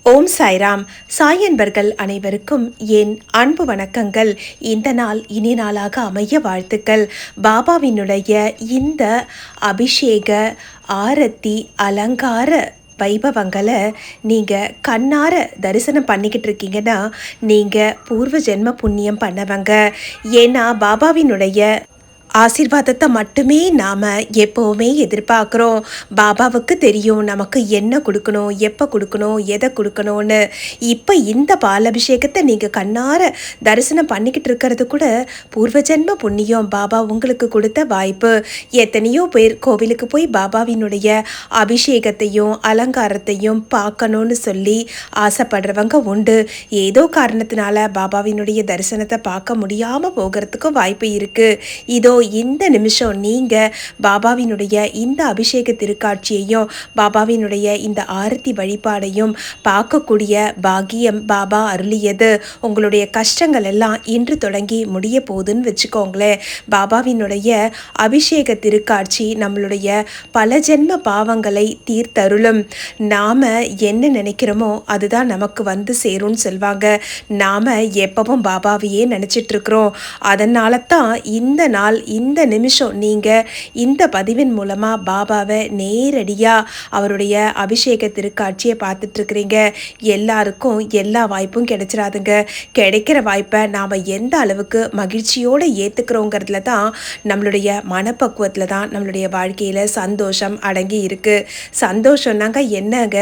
ஓம் சாய்ராம். சாய் அன்பர்கள் அனைவருக்கும் என் அன்பு வணக்கங்கள். இந்த நாள் இனி நாளாக அமைய வாழ்த்துக்கள். பாபாவினுடைய இந்த அபிஷேக ஆரத்தி அலங்கார வைபவங்களை நீங்கள் கண்ணார தரிசனம் பண்ணிக்கிட்டு இருக்கீங்கன்னா நீங்கள் பூர்வ ஜென்ம புண்ணியம் பண்ணவங்க. ஏன்னா பாபாவினுடைய ஆசீர்வாதத்தை மட்டுமே நாம் எப்போவுமே எதிர்பார்க்குறோம். பாபாவுக்கு தெரியும் நமக்கு என்ன கொடுக்கணும், எப்போ கொடுக்கணும், எதை கொடுக்கணும்னு. இப்போ இந்த பாலபிஷேகத்தை நீங்கள் கண்ணார தரிசனம் பண்ணிக்கிட்டு இருக்கிறது கூட பூர்வ ஜென்ம புண்ணியம். பாபா உங்களுக்கு கொடுத்த வாய்ப்பு. எத்தனையோ பேர் கோவிலுக்கு போய் பாபாவினுடைய அபிஷேகத்தையும் அலங்காரத்தையும் பார்க்கணும்னு சொல்லி ஆசைப்படுறவங்க உண்டு. ஏதோ காரணத்தினால பாபாவினுடைய தரிசனத்தை பார்க்க முடியாமல் போகிறதுக்கும் வாய்ப்பு இருக்குது. இதோ இந்த நிமிஷம் நீங்கள் பாபாவினுடைய இந்த அபிஷேக திருக்காட்சியையும் பாபாவினுடைய இந்த ஆரத்தி வழிபாடையும் பார்க்கக்கூடிய பாக்கியம் பாபா அருளியது. உங்களுடைய கஷ்டங்கள் எல்லாம் இன்று தொடங்கி முடிய போகுதுன்னு வச்சுக்கோங்களேன். பாபாவினுடைய அபிஷேக திருக்காட்சி நம்மளுடைய பல ஜென்ம பாவங்களை தீர்த்தருளும். நாம் என்ன நினைக்கிறோமோ அதுதான் நமக்கு வந்து சேரும்னு சொல்வாங்க. நாம் எப்பவும் பாபாவையே நினச்சிட்ருக்குறோம். அதனால தான் இந்த நாள் இந்த நிமிஷம் நீங்கள் இந்த பதிவின் மூலமாக பாபாவை நேரடியாக அவருடைய அபிஷேக திருக்காட்சியை பார்த்துட்ருக்குறீங்க. எல்லாருக்கும் எல்லா வாய்ப்பும் கிடைச்சிடாதுங்க. கிடைக்கிற வாய்ப்பை நாம் எந்த அளவுக்கு மகிழ்ச்சியோடு ஏற்றுக்கிறோங்கிறதுல தான் நம்மளுடைய மனப்பக்குவத்தில் தான் நம்மளுடைய வாழ்க்கையில் சந்தோஷம் அடங்கி இருக்குது. சந்தோஷம்னாங்க என்னங்க?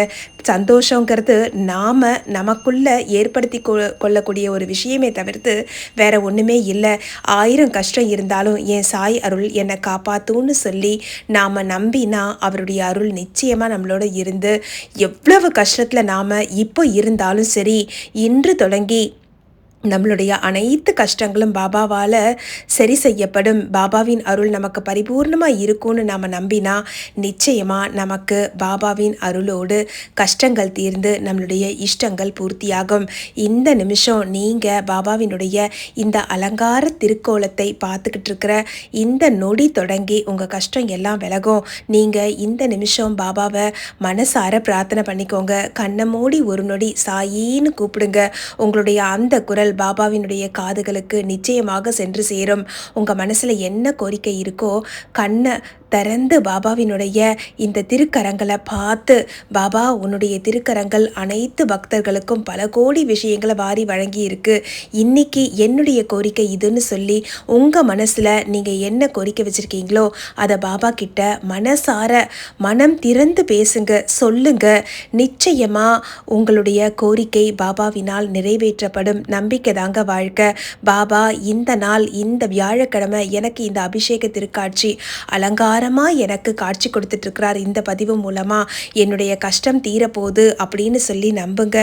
சந்தோஷங்கிறது நாம் நமக்குள்ளே ஏற்படுத்தி கொள்ளக்கூடிய ஒரு விஷயமே தவிர்த்து வேற ஒன்றுமே இல்லை. 1000 கஷ்டம் இருந்தாலும் என் சாய் அருள் என்னை காப்பாற்றுன்னு சொல்லி நாம் நம்பினா அவருடைய அருள் நிச்சயமாக நம்மளோட இருந்து எவ்வளவு கஷ்டத்தில் நாம் இப்போ இருந்தாலும் சரி, இன்று தொடங்கி நம்மளுடைய அனைத்து கஷ்டங்களும் பாபாவால் சரி செய்யப்படும். பாபாவின் அருள் நமக்கு பரிபூர்ணமாக இருக்கும்னு நாம் நம்பினா நிச்சயமாக நமக்கு பாபாவின் அருளோடு கஷ்டங்கள் தீர்ந்து நம்மளுடைய இஷ்டங்கள் பூர்த்தியாகும். இந்த நிமிஷம் நீங்கள் பாபாவினுடைய இந்த அலங்கார திருக்கோலத்தை பார்த்துக்கிட்டு இருக்கிற இந்த நொடி தொடங்கி உங்கள் கஷ்டம் எல்லாம் விலகும். நீங்கள் இந்த நிமிஷம் பாபாவை மனசார பிரார்த்தனை பண்ணிக்கோங்க. கண்ணை மூடி ஒரு நொடி சாயின்னு கூப்பிடுங்க. உங்களுடைய அந்த குரல் பாபாவினுடைய காதுகளுக்கு நிச்சயமாக சென்று சேரும். உங்கள் மனசில் என்ன கோரிக்கை இருக்கோ கண்ணை திறந்து பாபாவினுடைய இந்த திருக்கரங்களை பார்த்து, பாபா உன்னுடைய திருக்கரங்கள் அனைத்து பக்தர்களுக்கும் பல கோடி விஷயங்களை வாரி வழங்கி இருக்கு. இன்னைக்கு என்னுடைய கோரிக்கை இதுன்னு சொல்லி உங்கள் மனசில் நீங்கள் என்ன கோரிக்கை வச்சுருக்கீங்களோ அதை பாபா கிட்ட மனசார மனம் திறந்து பேசுங்க, சொல்லுங்க. நிச்சயமாக உங்களுடைய கோரிக்கை பாபாவினால் நிறைவேற்றப்படும். நம்பிக்கை தாங்க வாழ்க்கை. பாபா இந்த நாள் இந்த வியாழக்கிழமை எனக்கு இந்த அபிஷேக திருக்காட்சி அலங்காரமாக எனக்கு காட்சி கொடுத்துட்ருக்கிறார். இந்த பதிவு மூலமாக என்னுடைய கஷ்டம் தீரப்போகுது அப்படின்னு சொல்லி நம்புங்க.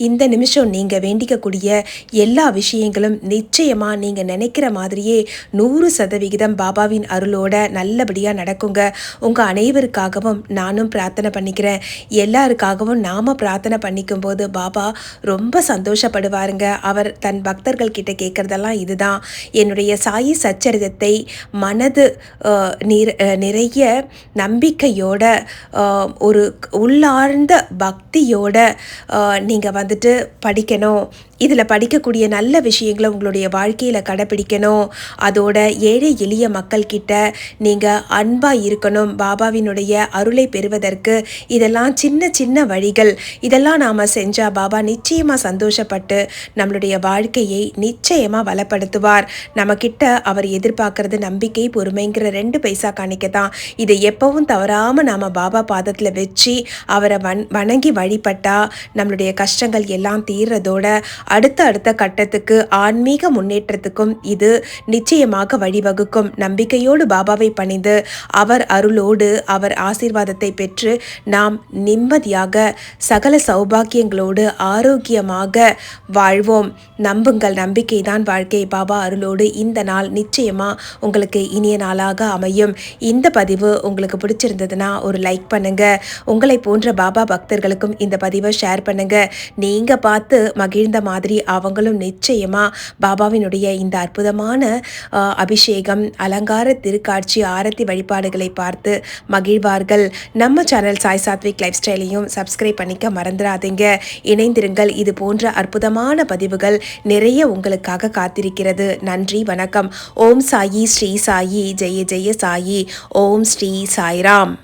இந்த நிமிஷம் நீங்கள் வேண்டிக்கக்கூடிய எல்லா விஷயங்களும் நிச்சயமாக நீங்கள் நினைக்கிற மாதிரியே 100% பாபாவின் அருளோட நல்லபடியாக நடக்குங்க. உங்கள் அனைவருக்காகவும் நானும் பிரார்த்தனை பண்ணிக்கிறேன். எல்லாருக்காகவும் நாம் பிரார்த்தனை பண்ணிக்கும் போது பாபா ரொம்ப சந்தோஷப்படுவாருங்க. அவர் தன் பக்தர்கள் கிட்ட கேட்குறதெல்லாம் இதுதான். என்னுடைய சாயி சச்சரிதத்தை மனது நிறைய நம்பிக்கையோட ஒரு உள்ளார்ந்த பக்தியோட நீங்கள் வந்துட்டு படிக்கணும். இதில் படிக்கக்கூடிய நல்ல விஷயங்களை உங்களுடைய வாழ்க்கையில் கடைப்பிடிக்கணும். அதோட ஏழை எளிய மக்கள்கிட்ட நீங்கள் அன்பாக இருக்கணும். பாபாவினுடைய அருளை பெறுவதற்கு இதெல்லாம் சின்ன சின்ன வழிகள். இதெல்லாம் நாம் செஞ்சால் பாபா நிச்சயமாக சந்தோஷப்பட்டு நம்மளுடைய வாழ்க்கையை நிச்சயமாக வளப்படுத்துவார். நம்மக்கிட்ட அவர் எதிர்பார்க்கறது நம்பிக்கை, பொறுமைங்கிற 2 பைசா காணிக்க தான். இதை எப்பவும் தவறாமல் நாம் பாபா பாதத்தில் வச்சு அவரை வணங்கி வழிபட்டால் நம்மளுடைய கஷ்டங்கள் எல்லாம் தீர்றதோட அடுத்த கட்டத்துக்கு ஆன்மீக முன்னேற்றத்துக்கும் இது நிச்சயமாக வழிவகுக்கும். நம்பிக்கையோடு பாபாவை பணிந்து அவர் அருளோடு அவர் ஆசீர்வாதத்தை பெற்று நாம் நிம்மதியாக சகல சௌபாக்கியங்களோடு ஆரோக்கியமாக வாழ்வோம். நம்புங்கள், நம்பிக்கை தான் வாழ்க்கை. பாபா அருளோடு இந்த நாள் நிச்சயமாக உங்களுக்கு இனிய நாளாக அமையும். இந்த பதிவு உங்களுக்கு பிடிச்சிருந்ததுன்னா ஒரு லைக் பண்ணுங்க. உங்களை போன்ற பாபா பக்தர்களுக்கும் இந்த பதிவை ஷேர் பண்ணுங்க. நீங்க பார்த்து மகிழ்ந்த மாதிரி அவங்களும் நிச்சயமாக பாபாவினுடைய இந்த அற்புதமான அபிஷேகம், அலங்கார திருக்காட்சி, ஆரத்தி வழிபாடுகளை பார்த்து மகிழ்வார்கள். நம்ம சேனல் சாய் சாத்விக் லைஃப் ஸ்டைலையும் சப்ஸ்கிரைப் பண்ணிக்க மறந்துடாதீங்க. இணைந்திருங்கள். இது போன்ற அற்புதமான பதிவுகள் நிறைய உங்களுக்காக காத்திருக்கிறது. நன்றி, வணக்கம். ஓம் சாயி, ஸ்ரீ சாயி, ஜெய ஜெய சாயி. ஓம் ஸ்ரீ சாய்ராம்.